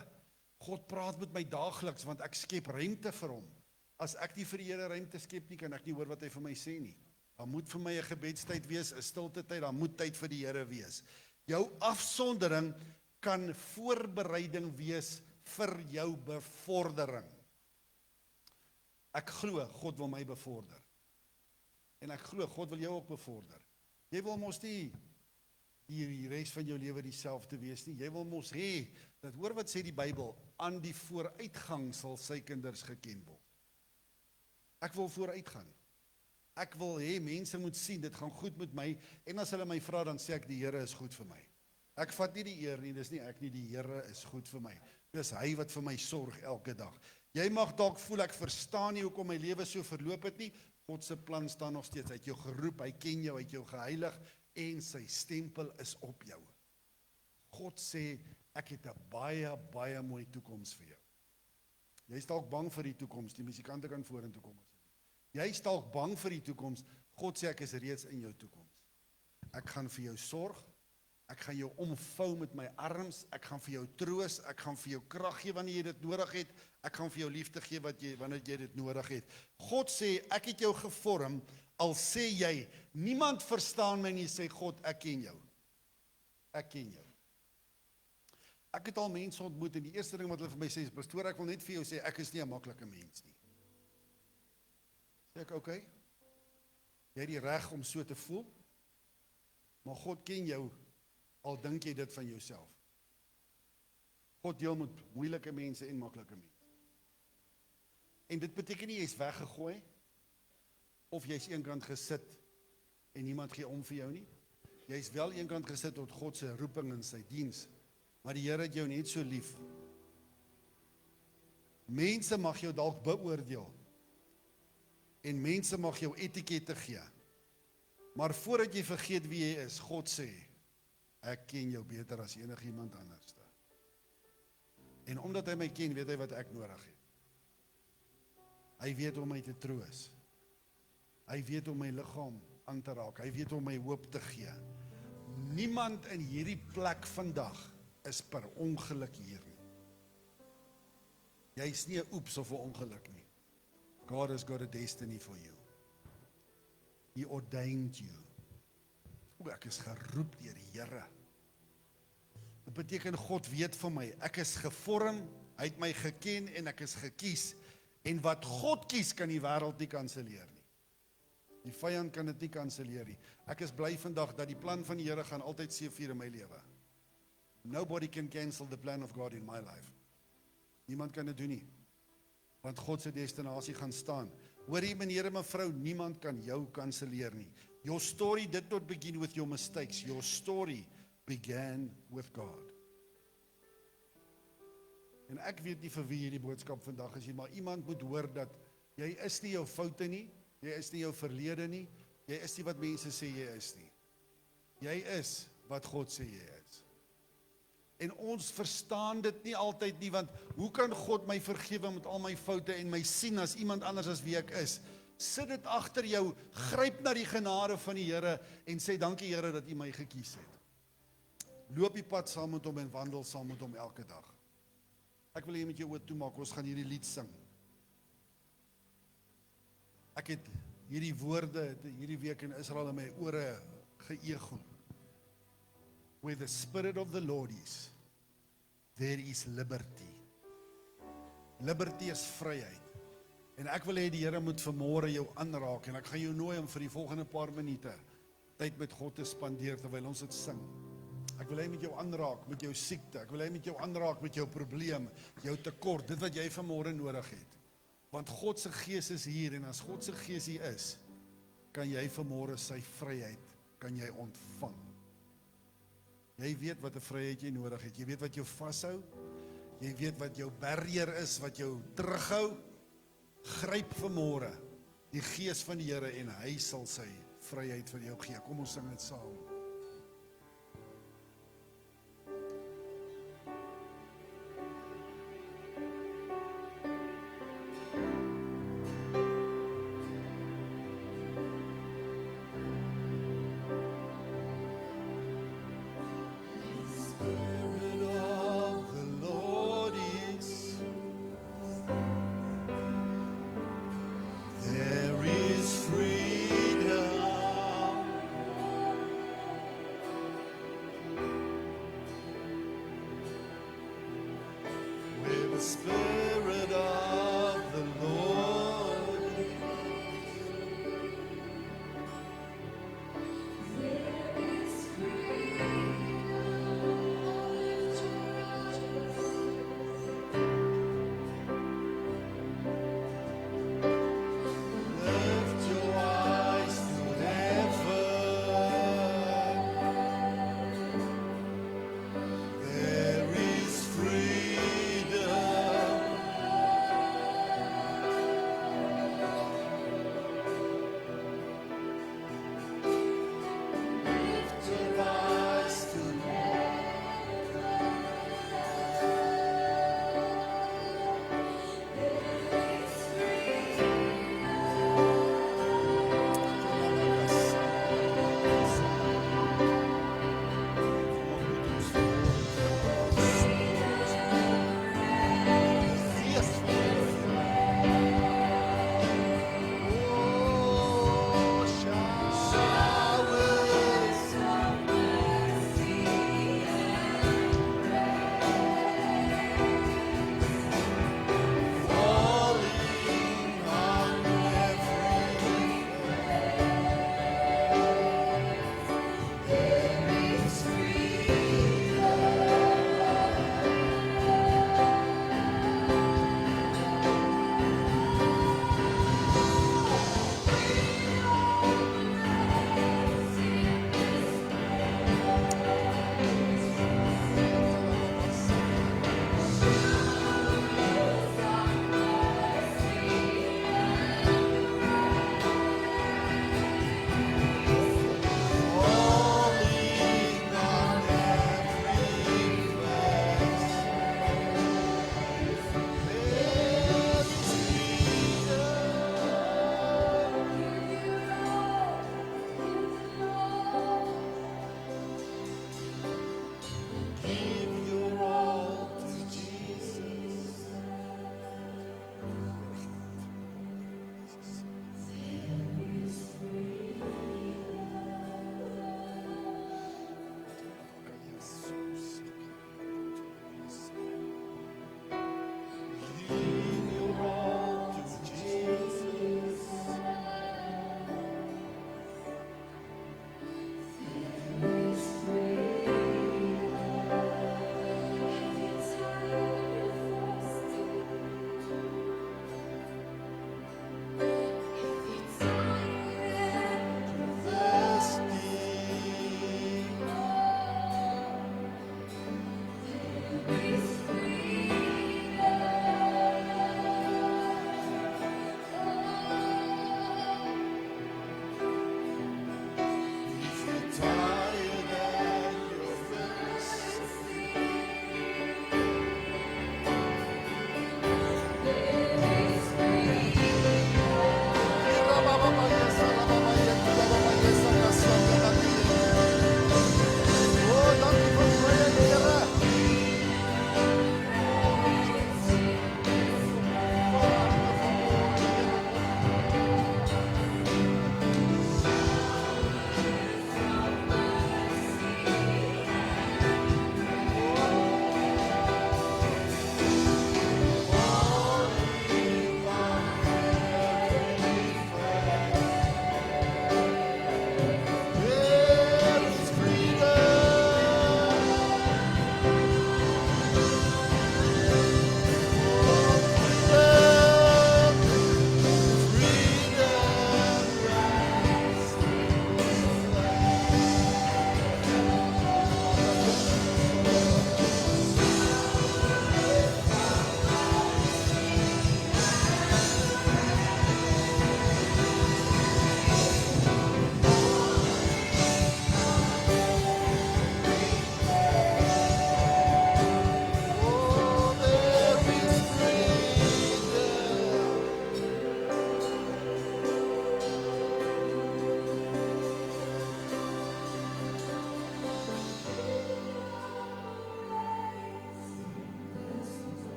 God praat met my daagliks, want ek skep ruimte vir hom. As ek nie vir die Here ruimte skep nie, kan ek nie hoor wat hy vir my sê nie. Daar moet vir my 'n gebedstyd wees, 'n stilte tyd, daar moet tyd vir die Here wees. Jou afsondering kan voorbereiding wees vir jou bevordering. Ek glo, God wil my bevorder. En ek glo, God wil jou ook bevorder. Jy wil mos nie die res van jou lewe dieselfde wees nie. Jy wil mos hê, dat hoor wat sê die Bybel, aan die vooruitgang sal sy kinders geken word. Ek wil vooruitgaan. Ek wil hê mense moet sien, dit gaan goed met my, en as hulle my vra, dan sê ek, die Here is goed vir my. Ek vat nie die eer nie, dis nie ek nie, die Here is goed vir my. Dis hy wat vir my sorg elke dag. Jy mag dalk voel, ek verstaan nie hoekom my lewe so verloop het nie. God se plan staan nog steeds. Hy het jou geroep, hy ken jou, hy het jou geheilig, en sy stempel is op jou. God sê, ek het 'n baie, baie mooi toekoms vir jou. Jy is dalk bang vir die toekoms, die musikante kan vorentoe kom. Jy is dalk bang vir die toekoms. God sê, ek is reeds in jou toekoms. Ek gaan vir jou sorg, ek gaan jou omvou met my arms, ek gaan vir jou troos, ek gaan vir jou krag gee wanneer jy dit nodig het, ek gaan vir jou liefde gee wanneer jy dit nodig het. God sê, ek het jou gevorm, al sê jy, niemand verstaan my nie, sê God, ek ken jou. Ek ken jou. Ek het al mense ontmoet, en die eerste ding wat hulle vir my sê, is, pastoor, ek wil net vir jou sê, ek is nie 'n maklike mens nie. Sê ek, okay, jy het die reg om so te voel, maar God ken jou, al dink jy dit van jouself. God deel met moeilike mense en maklike mense. En dit beteken nie, jy is weggegooi, of jy is eenkant gesit, en niemand gee om vir jou nie. Jy is wel eenkant gesit tot God se roeping in sy diens, maar die Here het jou net so lief. Mense mag jou dalk beoordeel, en mense mag jou etikette gee, maar voordat jy vergeet wie jy is, God sê, ek ken jou beter as enigiemand anders. En omdat hy my ken, weet hy wat ek nodig het. Hy weet om my te troos. Hy weet om my liggaam aan te raak. Hy weet om my hoop te gee. Niemand in hierdie plek vandag is per ongeluk hier nie. Jy is nie 'n oeps of 'n ongeluk nie. God has got a destiny for you. He ordained you. Ek is geroep deur die Here. Dit beteken God weet van my. Ek is gevorm, hy het my geken en ek is gekies. En wat God kies, kan die wêreld nie kanselleer nie. Die vyand kan dit nie kanselleer nie. Ek is bly vandag dat die plan van die Here gaan altyd seëvier in my lewe. Nobody can cancel the plan of God in my life. Niemand kan dit doen nie. Want God se destinasie gaan staan. Hoor jy meneer en mevrou, niemand kan jou kanselleer nie. Your story did not begin with your mistakes. Your story began with God. En ek weet nie vir wie hierdie boodskap vandag is nie, maar iemand moet hoor dat jy is nie jou foute nie, jy is nie jou verlede nie, jy is nie wat mense sê jy is nie. Jy is wat God sê jy is. En ons verstaan dit nie altyd nie, want hoe kan God my vergewe met al my foute en my sien as iemand anders as wie ek is? Sit dit agter jou, gryp na die genade van die Here en sê dankie Here dat U my gekies het. Loop die pad saam met hom en wandel saam met hom elke dag. Ek wil hê met jou oë toemaak, ons gaan hierdie lied sing. Ek het hierdie woorde hierdie week in Israel in my ore geëgo. Where the Spirit of the Lord is, there is liberty. Liberty is vryheid. En ek wil hê die Here moet vanmôre jou aanraak en ek gaan jou nooi om vir die volgende paar minute tyd met God te spandeer terwyl ons dit sing. Ek wil hê met jou aanraak met jou siekte, ek wil hê met jou aanraak met jou probleem, jou tekort, dit wat jy vanmôre nodig het. Want God se Gees is hier en as God se Gees hier is, kan jy vanmôre sy vryheid kan jy ontvang. Jy weet wat 'n vryheid jy nodig het. Jy weet wat jou vashou. Jy weet wat jou barrier is, wat jou terughou. Gryp vanmôre die gees van die Here en hy sal sy vryheid vir jou gee. Kom ons sing dit saam. There is freedom.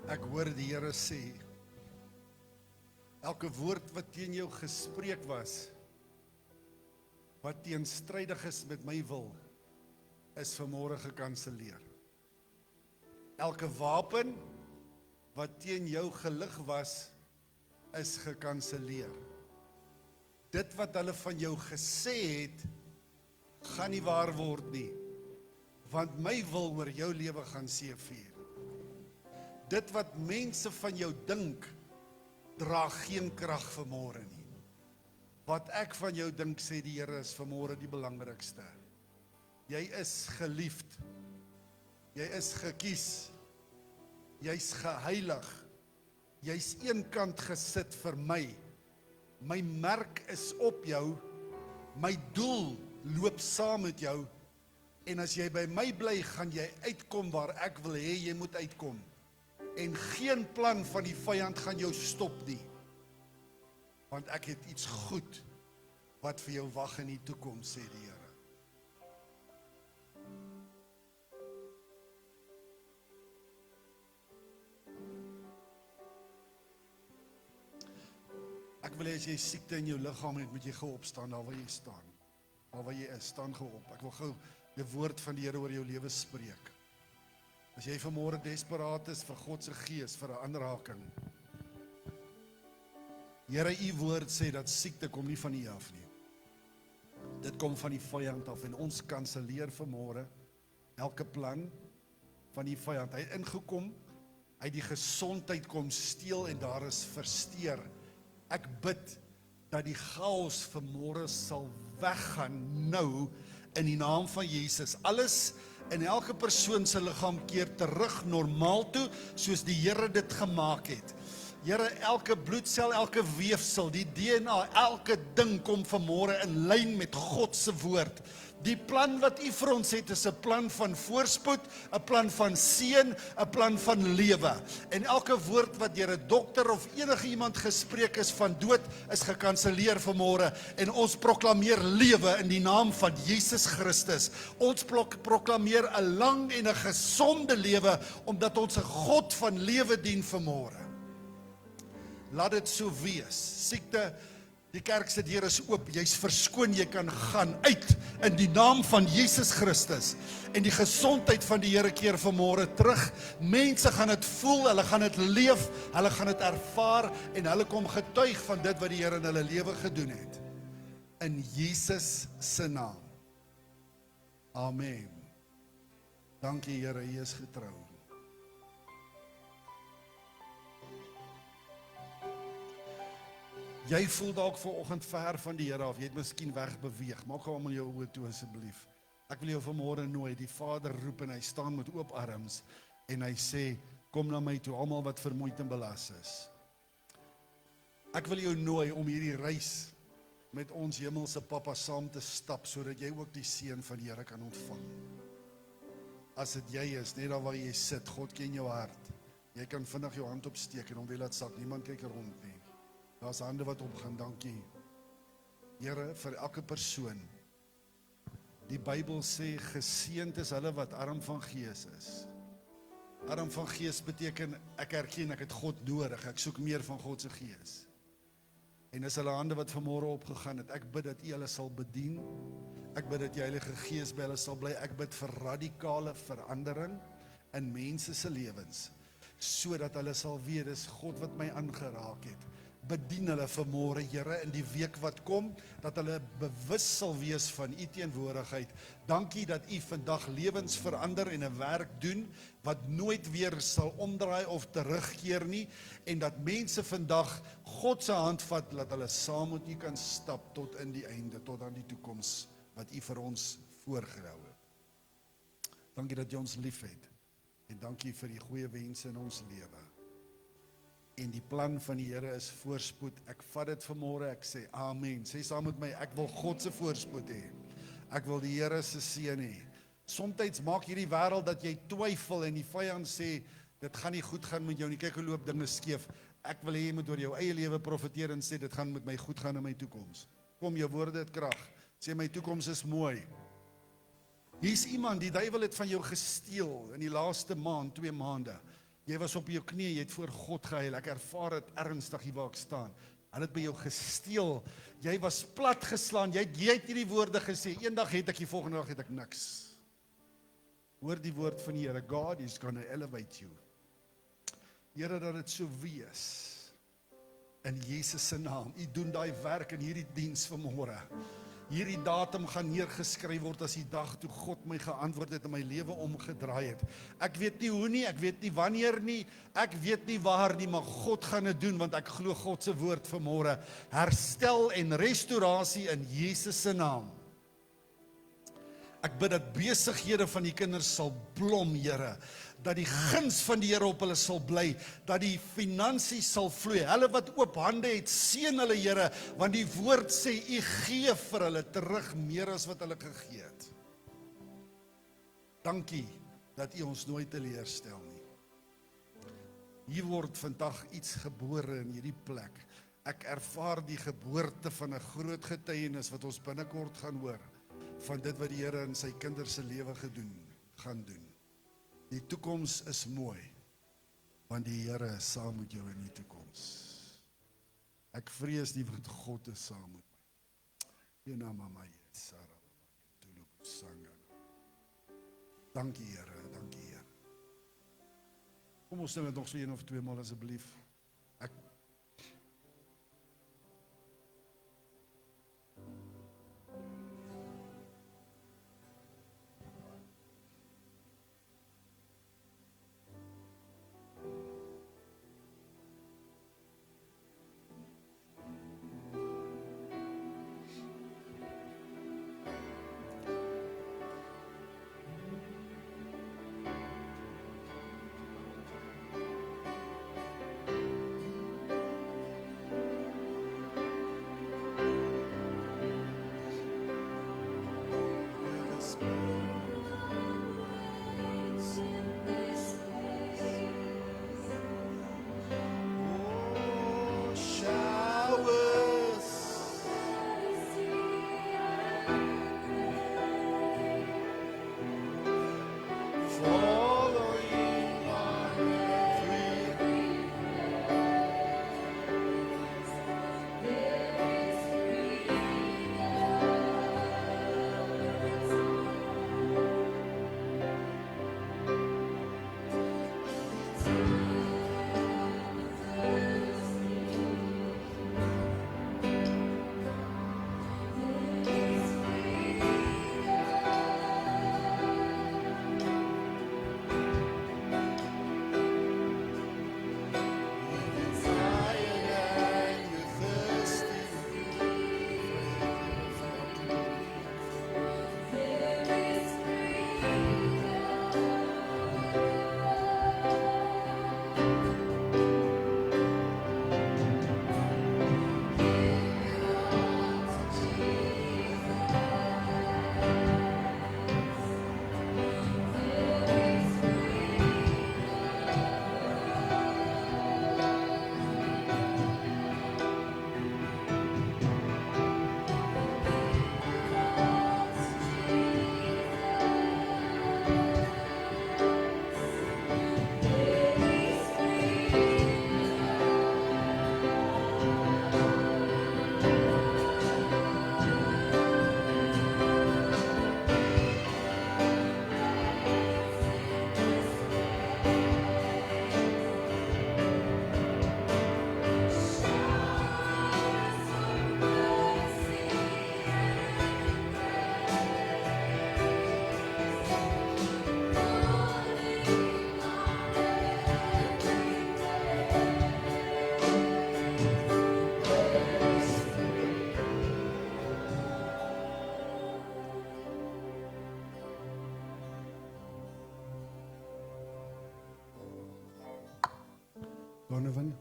Ek hoor die Here sê, elke woord wat teen jou gespreek was, wat teenstrydig is met my wil, is vanmôre gekanselleer. Elke wapen wat teen jou gelig was, is gekanselleer. Dit wat hulle van jou gesê het, gaan nie waar word nie, want my wil oor jou lewe gaan seëvier. Dit wat mense van jou dink, dra geen krag vanmôre nie. Wat ek van jou dink, sê die Here, is vanmôre die belangrikste. Jy is geliefd, jy is gekies, jy's geheilig, jy's eenkant gesit vir my. My merk is op jou, my doel loop saam met jou, en as jy by my bly, gaan jy uitkom waar ek wil hê jy moet uitkom. En geen plan van die vyand gaan jou stop nie. Want ek het iets goed wat vir jou wag in die toekoms, sê die Here. Ek wil hê as jy siekte in jou liggaam het, moet jy gou opstaan daar waar jy staan. Daar waar jy is, staan gou op. Ek wil gou die woord van die Here oor jou lewe spreek. As jy vanmôre desperaat is vir God se gees, vir 'n aanraking. Here, u woord sê dat siekte kom nie van u af nie. Dit kom van die vyand af en ons kanselleer vanmôre elke plan van die vyand. Hy het ingekom, hy het die gesondheid kom steel en daar is versteur. Ek bid dat die chaos vanmôre sal weggaan nou in die naam van Jesus. Alles in elke persoon se liggaam keer terug normaal toe, soos die Here dit gemaak het. Here, elke bloedsel, elke weefsel, die DNA, elke ding kom vanmôre in lyn met God se woord. Die plan wat u vir ons het, is 'n plan van voorspoed, 'n plan van seën, 'n plan van lewe. En elke woord wat deur 'n dokter of enige iemand gespreek is van dood, is gekanselleer vanmôre. En ons proklameer lewe in die naam van Jesus Christus. Ons proklameer 'n lang en 'n gesonde lewe, omdat ons 'n God van lewe dien vanmôre. Laat dit so wees. Siekte, die kerk se deur is oop, jy's verskoon, jy kan gaan uit in die naam van Jesus Christus. En die gesondheid van die Here keer vanmôre terug. Mense gaan dit voel, hulle gaan dit leef, hulle gaan dit ervaar en hulle kom getuig van dit wat die Here in hulle lewe gedoen het. In Jesus se naam. Amen. Dankie Here, U is getrou. Jy voel dalk vanoggend ver van die Here af, jy het miskien wegbeweeg. Maak gou almal jou oë toe asseblief. Ek wil jou vanmôre nooi, die Vader roep en hy staan met oop arms en hy sê, kom na my toe, almal wat vermoeid en belas is. Ek wil jou nooi om hierdie reis met ons hemelse Pappa saam te stap, sodat jy ook die seën van die Here kan ontvang. As dit jy is, net daar waar jy sit, God ken jou hart. Jy kan vinnig jou hand opsteek en hom weer laat sak, niemand kyk rond nie. Daar's hande wat opgaan, dankie. Here, vir elke persoon. Die Bybel sê, geseënd is hulle wat arm van gees is. Arm van gees beteken, ek erken, ek het God nodig, ek soek meer van God se gees. En is hulle hande wat vanmôre opgegaan het, ek bid dat U hulle sal bedien, ek bid dat die Heilige Gees by hulle sal bly, ek bid vir radikale verandering in mense se lewens, sodat hulle sal weet, dis God wat my aangeraak het. Bedien hulle vanmôre, Here, in die week wat kom, dat hulle bewus sal wees van U teenwoordigheid. Dankie dat U vandag lewens verander en 'n werk doen, wat nooit weer sal omdraai of terugkeer nie, en dat mense vandag God se hand vat, dat hulle saam met U kan stap tot in die einde, tot aan die toekoms, wat U vir ons voorgehou het. Dankie dat Jy ons lief het, en dankie vir die goeie wense in ons lewe. En die plan van die Here is voorspoed. Ek vat dit vanmôre, ek sê amen. Sê saam met my, ek wil God se voorspoed hê. Ek wil die Here se seën hê. Somstyds maak hierdie wêreld dat jy twyfel en die vyand sê, dit gaan nie goed gaan met jou nie, kyk hoe loop dinge skeef. Ek wil hê jy moet oor jou eie lewe profeteer en sê, dit gaan met my goed gaan in my toekoms. Kom, jou woorde het krag. Sê, my toekoms is mooi. Hier's iemand, die duiwel het van jou gesteel in die laaste maand, 2 maande. Jy was op jou knie, jy het voor God gehuil. Ek ervaar dit ernstig hier waar ek staan. Hulle het by jou gesteel. Jy was plat geslaan. Jy het hierdie woorde gesê. Eendag het ek, die volgende dag het ek niks. Hoor die woord van die Here. God is going to elevate you. Here, dat dit so wees. In Jesus se naam. U doen daai werk in hierdie diens vanmôre. Hierdie datum gaan neergeskryf word as die dag toe God my geantwoord het en my lewe omgedraai het. Ek weet nie hoe nie, ek weet nie wanneer nie, ek weet nie waar nie, maar God gaan dit doen, want ek glo God se woord vanmôre. Herstel en restaurasie in Jesus se naam. Ek bid dat besighede van die kinders sal blom, Here, dat die guns van die Here op hulle sal bly, dat die finansies sal vloei. Hulle wat oop hande het, seën hulle, Here, want die woord sê, U gee vir hulle terug meer as wat hulle gegee het. Dankie dat U ons nooit teleurstel nie. Hier word vandag iets gebore in hierdie plek. Ek ervaar die geboorte van 'n groot getuienis wat ons binnekort gaan hoor, van dit wat die Here in sy kinders se lewe gaan doen. Die toekoms is mooi, want die Here is saam met jou in die toekoms. Ek vrees nie, want God is saam met my. Ena mama Sarah, dankie Here, dankie Here. Kom ons sing dit nog so 1 of 2 maal asseblief. Donovan,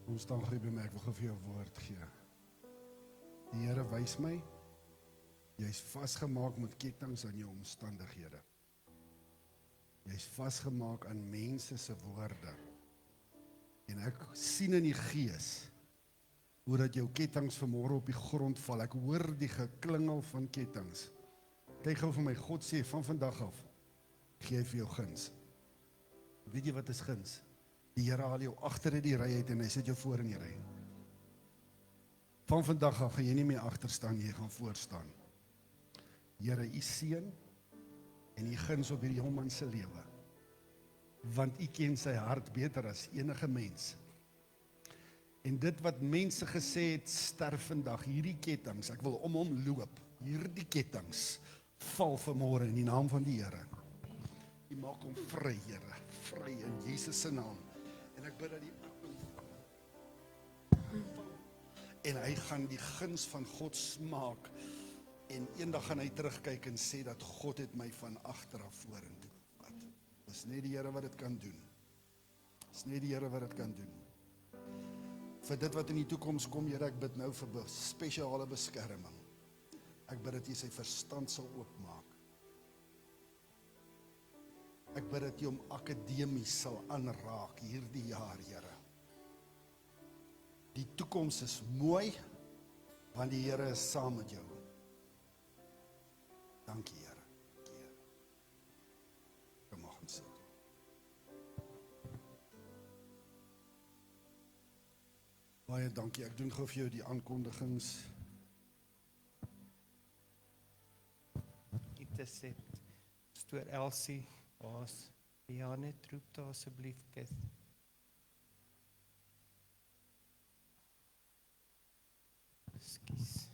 kom staan gou by my, ek wil gou vir jou 'n woord gee. Die Here wys my, jy's vasgemaak met kettinge aan jou omstandighede. Jy's vasgemaak aan mense se woorde. En ek sien in die gees hoe dat jou kettinge vanmôre op die grond val. Ek hoor die geklingel van kettinge. Kyk gou vir my, God sê van vandag af, gee hy vir jou guns. Weet jy wat is guns? Die Here haal jou agter in die ry uit en hy sit jou voor in die ry. Van vandag af gaan jy nie meer agter staan, jy gaan voor staan. Here, u seën en u guns op hierdie jongman se lewe. Want u ken sy hart beter as enige mens. En dit wat mense gesê het, sterf vandag, hierdie kettinge, ek wil om hom loop, hierdie kettinge, val vanmôre in die naam van die Here. U maak hom vry, Here, vry in Jesus se naam. En ek bid dat die en hy gaan die guns van God smaak, en eendag gaan hy terugkyk en sê dat God het my van agter af vorentoe gevat. Dis net die Here wat dit kan doen. Dis net die Here wat dit kan doen. Vir dit wat in die toekoms kom, Here, ek bid nou vir spesiale beskerming. Ek bid dat jy sy verstand sal oopmaak. Ek bid dat jy hom akademies sal aanraak hierdie jaar, Here. Die toekoms is mooi, want die Here is saam met jou. Dankie, Here. Dankie, Here. Kom mag ons sit. Baie dankie. Ek doen gou vir jou die aankondigings. Intercept. Stoor Elsie, Haas, ja net roep daar asseblief, Keith. Ekskuus.